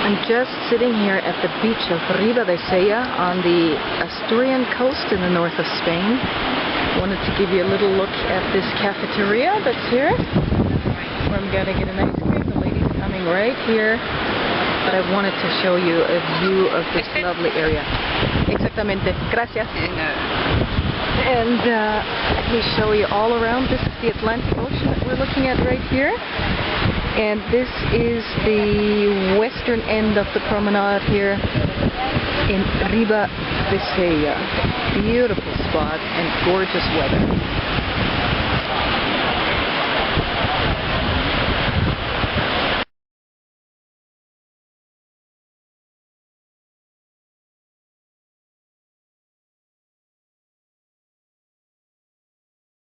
I'm just sitting here at the beach of Ribadesella on the Asturian coast in the north of Spain. Wanted to give you a little look at this cafeteria that's here, where I'm gonna get an ice cream. The lady's coming right here, but I wanted to show you a view of this lovely area. Exactamente. Gracias. And let me show you all around. This is the Atlantic Ocean that we're looking at right here. And this is the western end of the promenade here in Ribadesella. Beautiful spot and gorgeous weather.